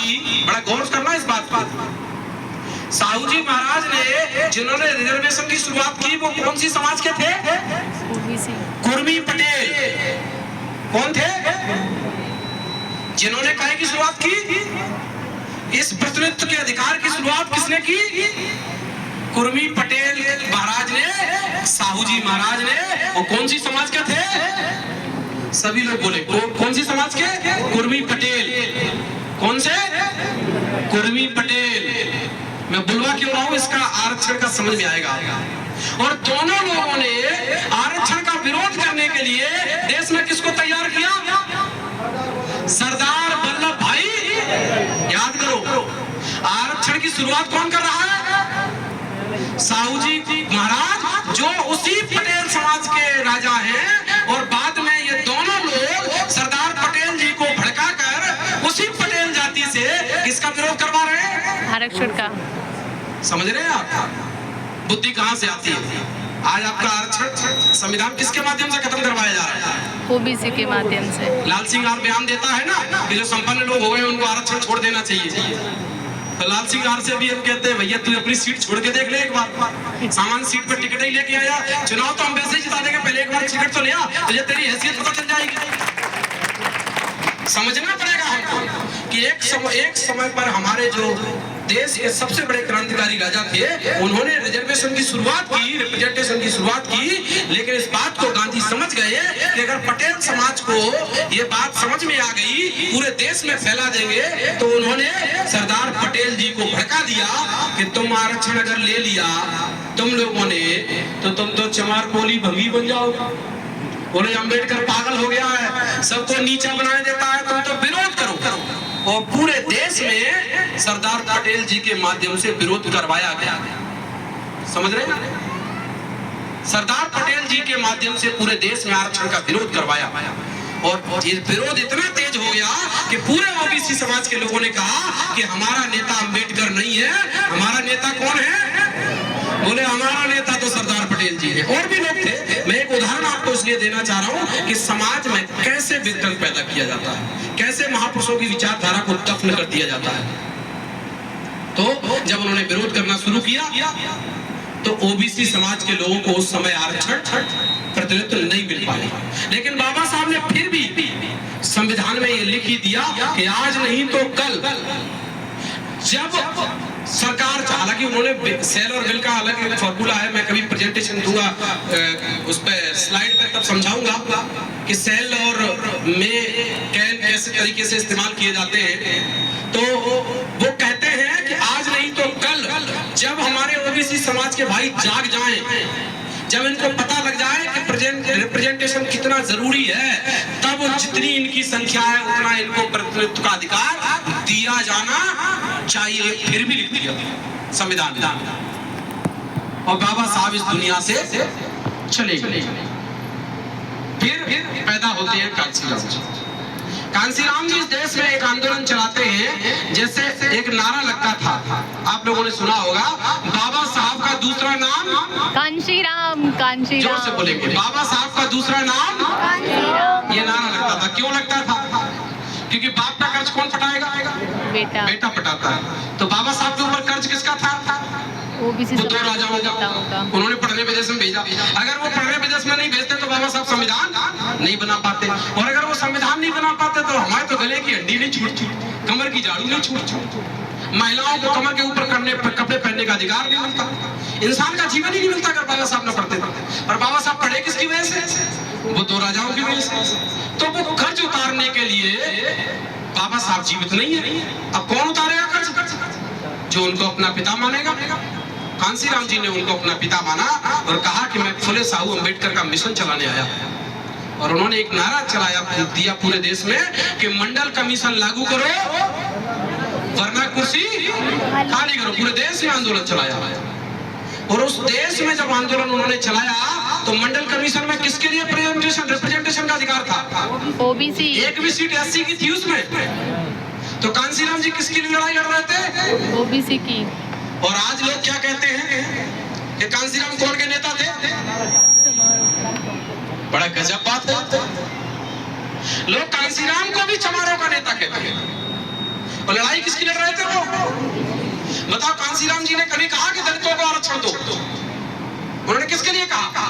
की, बड़ा गौर करना इस बात पर। साहू जी महाराज ने जिन्होंने रिजर्वेशन की शुरुआत की वो कौन सी समाज के थे? कुर्मी पटेल। कौन थे जिन्होंने काय की शुरुआत की? इस प्रतिनिधित्व के अधिकार की शुरुआत किसने की? कुर्मी पटेल महाराज ने, साहू जी महाराज ने। वो कौन सी समाज के थे? सभी लोग बोले कौन सी समाज के? कुर्मी पटेल। कौन से? कुर्मी पटेल। मैं बुलवा क्यों रहा हूं, इसका आरक्षण का समझ में आएगा। और दोनों लोगों ने आरक्षण का विरोध करने के लिए देश में किसको तैयार किया? सरदार वल्लभ भाई। याद करो, आरक्षण की शुरुआत कौन कर रहा है? साहू जी महाराज, जो उसी पटेल समाज के राजा हैं। और बाद में ये दोनों लोग सरदार पटेल जी को भड़काकर उसी पटेल जाति से किसका विरोध करवा रहे हैं? आरक्षण का। समझ रहे हैं आप बुद्धि कहां से आती है? आज आपका आरक्षण संविधान किसके माध्यम से खत्म करवाया जा रहा है? ओबीसी के माध्यम से। लाल सिंह आर बयान देता है ना कि जो संपन्न लोग हो गए उनको आरक्षण छोड़ देना चाहिए। तो लाल सिंह आर से भी हम कहते हैं भैया तू अपनी सीट छोड़ के देख ले एक बार। सामान सीट पर टिकट ही लेके आया, चुनाव तो हम वैसे ही जिता देंगे, पहले एक बार टिकट तो ले आ, तुझे तेरी हैसियत पता चल जाएगी। समझना पड़ेगा हमको कि एक समय पर हमारे जो देश के सबसे बड़े क्रांतिकारी राजा थे, उन्होंने रिजर्वेशन की शुरुआत की, रिप्रेजेंटेशन की शुरुआत की। लेकिन इस बात को गांधी समझ गए कि अगर पटेल समाज को ये बात समझ में आ गई, पूरे देश में फैला देंगे, तो उन्होंने सरदार पटेल जी को भड़का दिया कि तुम आरक्षण अगर ले लिया तुम लोगों ने, तो तुम तो चमार कोली भंगी बन जाओगे। बोले अम्बेडकर पागल हो गया है, सबको नीचा बनाए देता है, तुम तो विरोध करो। और पूरे देश में सरदार पटेल जी के माध्यम से विरोध करवाया गया। समझ रहे हैं? सरदार पटेल जी के माध्यम से पूरे देश में आरक्षण का विरोध करवाया। और ये विरोध इतना तेज हो गया कि पूरे ओबीसी समाज के लोगों ने कहा कि हमारा नेता अम्बेडकर नहीं है, हमारा नेता कौन है? बोले हमारा नेता तो सरदार पटेल जी है। और भी लोग थे। मैं एक उदाहरण आपको इसलिए देना चाह रहा हूं कि समाज में कैसे वितरण पैदा किया जाता है, कैसे महापुरुषों की विचारधारा को दफन कर दिया जाता है। तो जब उन्होंने विरोध करना शुरू किया तो ओबीसी समाज के लोगों को उस समय आरक्षण प्रतिनिधित्व नहीं मिल पाया। लेकिन बाबा साहब ने फिर भी संविधान में ये लिख ही दिया कि आज नहीं तो कल जब सरकार, हालांकि उन्होंने सेल और बिल का अलग फॉर्मूला है, मैं कभी प्रेजेंटेशन दूंगा उस पे स्लाइड पे, तब समझाऊंगा कि सेल और में कैन कैसे तरीके से इस्तेमाल किए जाते हैं। तो वो कहते हैं कि आज नहीं तो कल जब हमारे ओबीसी समाज के भाई जाग जाएं, जब इनको पता लग जाए कि रिप्रेजेंटेशन कितना जरूरी है, तब जितनी इनकी संख्या है उतना इनको प्रतिनिधित्व का अधिकार दिया जाना चाहिए। फिर भी लिख दिया संविधान में। और बाबा साहब इस दुनिया से चले गए। फिर पैदा होते हैं कांसीराम जी। कांसीराम जी इस देश में एक आंदोलन चलाते हैं, जैसे एक नारा लगता था, आप लोगों ने सुना होगा, बाबा साहब का दूसरा नाम कांशीराम। कांशीराम जोर से बोलेंगे, बाबा साहब का दूसरा नाम कांशीराम। ये नारा लगता था। क्यों लगता था? क्योंकि बाप का कर्ज कौन पटाएगा? बेटा पटाता है। तो बाबा साहब के ऊपर कर्ज किसका था? ओबीसी वो दो राजाओं का। उन्होंने पढ़ने विदेश में भेजा। अगर वो पढ़ने विदेश में नहीं भेजते तो बाबा साहब संविधान नहीं बना पाते। और अगर वो संविधान नहीं बना पाते तो हमारे तो गले की हड्डी नहीं छूट, कमर की झाड़ू नहीं छूट, महिलाओं को कमर के ऊपर कपड़े पहनने का अधिकार नहीं मिलता, इंसान का जीवन ही नहीं मिलता अगर बाबा साहब न पढ़ते थे। और बाबा साहब पढ़े किसकी वजह से? वो दो राजाओं की वजह से। तो वो कर्ज उतारने के लिए बाबा साहब जीवित नहीं है। अब कौन उतारेगा कर्ज? जो उनको अपना पिता मानेगा। कांसीराम जी ने उनको अपना पिता माना और कहा कि मैं फुले साहू अम्बेडकर का मिशन चलाने आया। और उन्होंने एक नारा चलाया दिया पूरे देश में कि मंडल कमीशन लागू करो वरना कुर्सी खाली करो। पूरे देश में आंदोलन चलाया। और उस देश में जब आंदोलन उन्होंने चलाया तो मंडल कमीशन में किसके लिए रिप्रेजेंटेशन का अधिकार था? ओबीसी। एक भी सीट एससी की थी उसमें। तो कांसीराम जी किसकी लड़ाई लड़ रहे थे? ओबीसी की। और आज लोग क्या कहते हैं कि कांसीराम कौन के नेता थे? बड़ा गजब बात है। लोग कांसीराम को भी चमारों का नेता कहते हैं। और लड़ाई किसकी लड़ रहे थे वो? बताओ, कांसीराम जी ने कभी कहा कि दलितों को आरक्षण दो? उन्होंने किसके लिए कहा?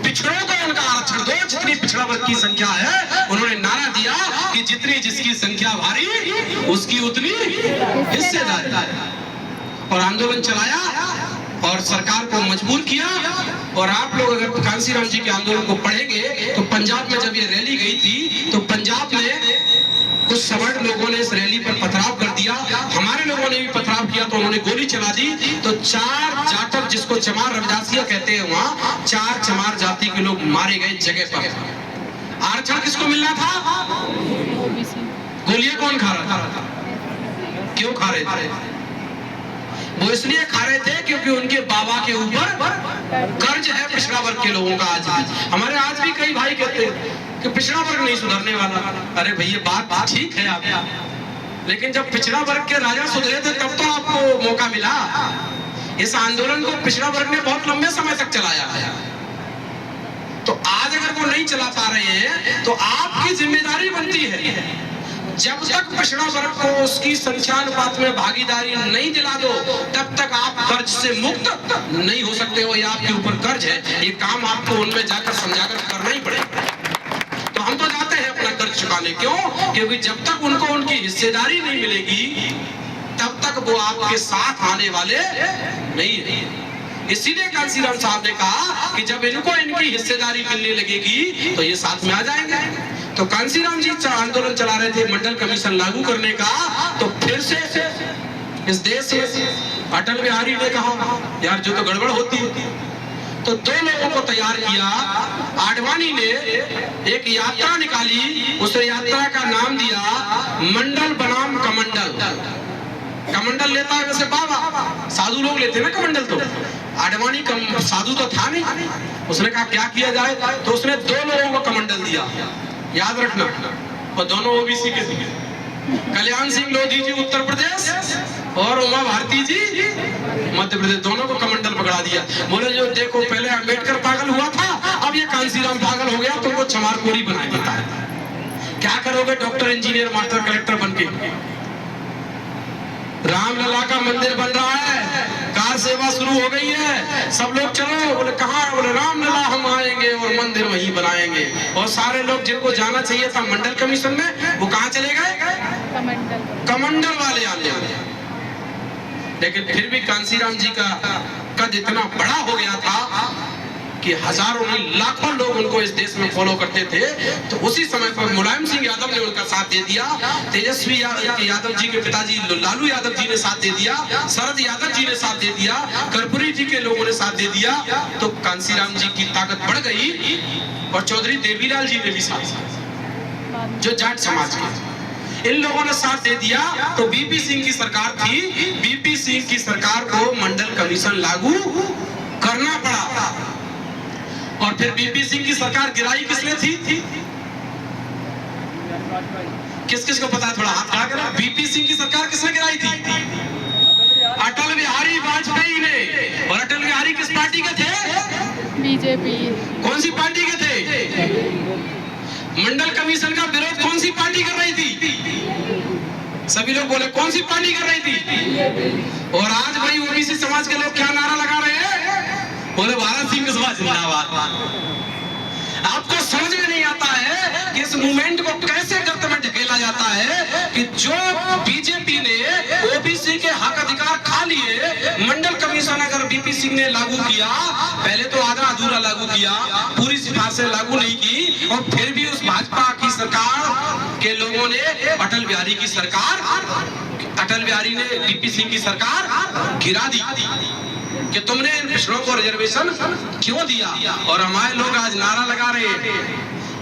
पिछड़ों को उनका आरक्षण दो, जितनी पिछड़ा वर्ग की संख्या है। उन्होंने नारा दिया कि जितनी जिसकी संख्या भारी उसकी उतनी हिस्सेदारी, और आंदोलन चलाया और सरकार को मजबूर किया। और आप लोग अगर कांसीराम जी के आंदोलन को पढ़ेंगे तो पंजाब में जब ये रैली गई थी तो पंजाब में कुछ सवर्ण लोगों ने इस रैली पर पथराव कर दिया, हमारे लोगों ने भी पथराव किया, तो उन्होंने गोली चला दी। तो 4 जाटक, जिसको चमार रविदासिया कहते हैं, वहां 4 चमार जाति के लोग मारे गए जगह पर। आरक्षण किसको मिलना था? गोलियां कौन खा रहा था? क्यों खा रहे थे? वो इसलिए खा रहे थे क्योंकि उनके बाबा के ऊपर कर्ज है पिछड़ा वर्ग के लोगों का। आज भी हमारे आज भी कई भाई कहते हैं कि पिछड़ा वर्ग नहीं सुधरने वाला। अरे भैया, बात ठीक है आप, लेकिन जब पिछड़ा वर्ग के राजा सुधरे थे तब तो आपको मौका मिला। इस आंदोलन को पिछड़ा वर्ग ने बहुत लंबे समय तक चलाया है, तो आज अगर वो नहीं चला पा रहे हैं तो आपकी जिम्मेदारी बनती है। जब तक पिछड़ा वर्ग को उसकी संख्यानुपात में भागीदारी नहीं दिला दो तब तक आप कर्ज से मुक्त नहीं हो सकते हो। ये आपके ऊपर कर्ज है, ये काम आपको उनमें जाकर समझाकर करना ही पड़ेगा। तो हम तो जाते हैं अपना कर्ज चुकाने, क्यों? क्योंकि जब तक उनको उनकी हिस्सेदारी नहीं मिलेगी तब तक वो आपके साथ आने वाले नहीं है। इसीलिए कांसीराम साहब ने कहा कि जब इनको इनकी हिस्सेदारी मिलने लगेगी तो ये साथ में आ जाएंगे। तो कांसीराम जी आंदोलन चला रहे थे मंडल कमीशन लागू करने का, तो फिर से इस देश में अटल बिहारी ने कहा यार जो तो गड़बड़ होती है, तो 2 लोगों को तैयार किया। आडवाणी ने एक यात्रा निकाली, उस यात्रा का नाम दिया मंडल बनाम कमंडल। कमंडल लेता है वैसे बाबा, साधु लोग लेते हैं ना कमंडल। तो आडवाणी साधु तो था नहीं, उसने कहा क्या किया जाए, तो उसने 2 लोगों को कमंडल दिया, याद रखना, और दोनों ओबीसी के थे। कल्याण सिंह लोधी जी उत्तर प्रदेश और उमा भारती जी मध्य प्रदेश, दोनों को कमंडल पकड़ा दिया। बोले जो देखो, पहले अंबेडकर पागल हुआ था, अब ये कांसीराम पागल हो गया, तुमको चमारकोरी बना देता है। क्या करोगे डॉक्टर, इंजीनियर, मास्टर, कलेक्टर बनके? रामलला का मंदिर बन रहा है, कार सेवा शुरू हो गई है, सब लोग चलो। बोले कहाँ? बोले रामलला हम आएंगे और मंदिर वहीं बनाएंगे। और सारे लोग जिनको जाना चाहिए था मंडल कमीशन में, वो कहाँ चले गए? कमंडल वाले आने वाले। लेकिन फिर भी कांसीराम जी का कद इतना बड़ा हो गया था कि हजारों नहीं लाखों लोग उनको इस देश में फॉलो करते थे। तो उसी समय पर मुलायम सिंह यादव ने उनका साथ दे दिया, तेजस्वी यादव जी के पिताजी लालू यादव जी ने साथ दे दिया, शरद यादव जी ने साथ दे दिया, कर्पूरी जी के लोगों ने साथ दे दिया। तो कांसीराम जी की ताकत बढ़ गई। और चौधरी देवीलाल जी ने भी साथ, जो जाट समाज के, इन लोगों ने साथ दे दिया। तो बीपी सिंह की सरकार थी, बीपी सिंह की सरकार को मंडल कमीशन लागू करना पड़ा। और फिर बीपी सिंह की सरकार गिराई किसने थी? किस किस को पता है? थोड़ा हाथ खड़ा करो। बीपी सिंह की सरकार किसने गिराई थी? अटल बिहारी वाजपेयी ने। और अटल बिहारी किस पार्टी के थे? बीजेपी। कौन सी पार्टी के थे? मंडल कमीशन का विरोध कौन सी पार्टी कर रही थी? सभी लोग बोले कौन सी पार्टी कर रही थी? और आज भाई ओबीसी समाज के लोग क्या नारा लगा रहे हैं? बोले भारत सिंह समाज जिंदाबाद। आपको समझ में नहीं आता है कि इस मूवमेंट को कैसे गर्त में ढकेला जाता है कि जो बीजेपी ने ओबीसी के हक अधिकार खा लिए, मंडल कमीशन अगर बीपी सिंह ने लागू किया, पहले तो आधा अधूरा लागू किया, पूरी सिफारिशें लागू नहीं की, और फिर भी उस भाजपा की सरकार के लोगों ने अटल बिहारी की सरकार, अटल बिहारी ने बीपी सिंह की सरकार गिरा दी कि तुमने इन पिछड़ों को रिजर्वेशन क्यों दिया। और हमारे लोग आज नारा लगा रहे हैं,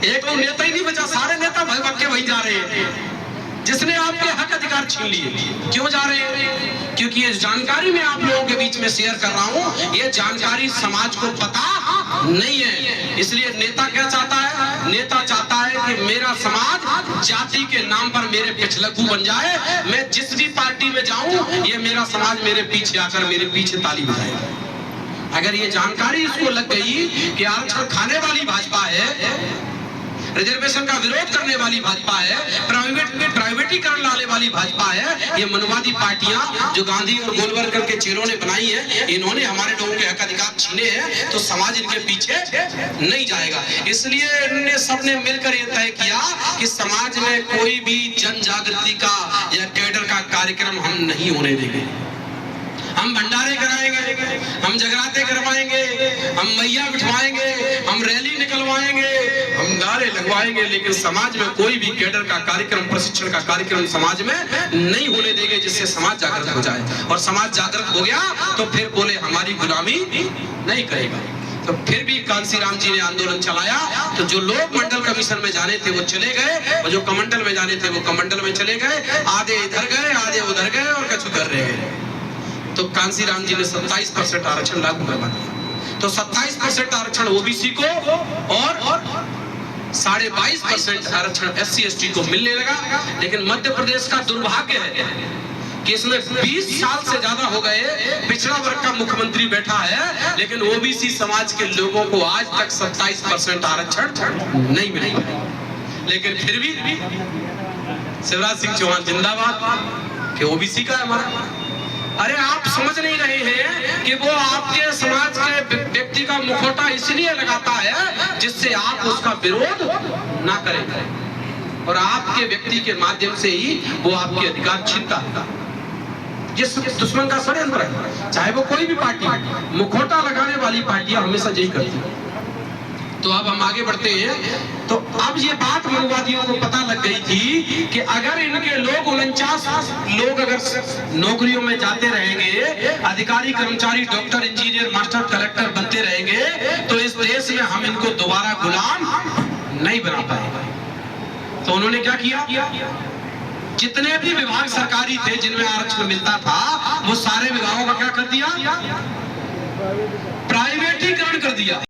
एक तो नेता ही नहीं बचा, सारे नेता भय भग के वहीं जा रहे हैं जिसने आपके हक अधिकार छीन लिए। क्यों जा रहे हैं? क्योंकि ये जानकारी मैं आप लोगों के बीच में शेयर कर रहा हूँ, ये जानकारी समाज को पता नहीं है। इसलिए नेता क्या चाहता है? नेता चाहता है कि मेरा समाज जाति के नाम पर मेरे पिछलग्गू बन जाए, मैं जिस भी पार्टी में जाऊं ये मेरा समाज मेरे पीछे आकर मेरे पीछे ताली बजाएगा। अगर ये जानकारी इसको लग गई कि आरक्षण खाने वाली भाजपा है, रिजर्वेशन का विरोध करने वाली भाजपा है, प्राइवेटीकरण लाने वाली भाजपा है। ये मनवादी पार्टियां जो गांधी और गोलवलकर के चेलों ने बनाई है, इन्होंने हमारे लोगों के हक अधिकार छीने हैं, तो समाज इनके पीछे नहीं जाएगा। इसलिए इन्होंने सबने मिलकर ये तय किया कि समाज में कोई भी जन जागृति का या कैडर का कार्यक्रम हम नहीं होने देंगे। हम भंडारे कराएंगे, हम जगराते करवाएंगे, हम मैया बिठवाएंगे, हम रैली निकलवाएंगे, हम नारे लगवाएंगे, लेकिन समाज में कोई भी कैडर का कार्यक्रम, प्रशिक्षण का कार्यक्रम समाज में नहीं होने देंगे, जिससे समाज जागृत हो जाए। और समाज जागृत हो गया तो फिर बोले हमारी गुलामी नहीं करेगा। तो फिर भी कांसीराम जी ने आंदोलन चलाया, तो जो लोग मंडल कमीशन में जाने थे वो चले गए, और जो कमंडल में जाने थे वो कमंडल में चले गए। आधे इधर गए, आधे उधर गए, और कछु उधर रह गए। तो कांसीराम जी ने 27% आरक्षण लागू करवा दिया। तो 27% आरक्षण ओबीसी को और 22.5% आरक्षण SC ST को मिलने लगा। लेकिन मध्य प्रदेश का दुर्भाग्य है कि इसमें 20 साल से ज्यादा हो गए पिछड़ा वर्ग का मुख्यमंत्री बैठा है, लेकिन ओबीसी समाज के लोगों को आज तक 27% आरक्षण नहीं मिला। लेकिन फिर भी शिवराज सिंह चौहान जिंदाबाद कि ओबीसी का है हमारा। अरे आप समझ नहीं रहे हैं कि वो आपके समाज के व्यक्ति का मुखौटा इसलिए लगाता है जिससे आप उसका विरोध ना करें, और आपके व्यक्ति के माध्यम से ही वो आपके अधिकार छीनता है। जिस दुश्मन का षड्यंत्र है, चाहे वो कोई भी पार्टी, मुखौटा लगाने वाली पार्टियां हमेशा यही करती है। तो अब हम आगे बढ़ते हैं। तो अब ये बात मनुवादियों को पता लग गई थी कि अगर इनके लोग 49 लोग अगर नौकरियों में जाते रहेंगे, अधिकारी, कर्मचारी, डॉक्टर, इंजीनियर, मास्टर, कलेक्टर बनते रहेंगे, तो इस देश में हम इनको दोबारा गुलाम नहीं बना पाएंगे। तो उन्होंने क्या किया? जितने भी विभाग सरकारी थे जिनमें आरक्षण मिलता था, वो सारे विभागों का क्या कर दिया? प्राइवेटीकरण कर दिया।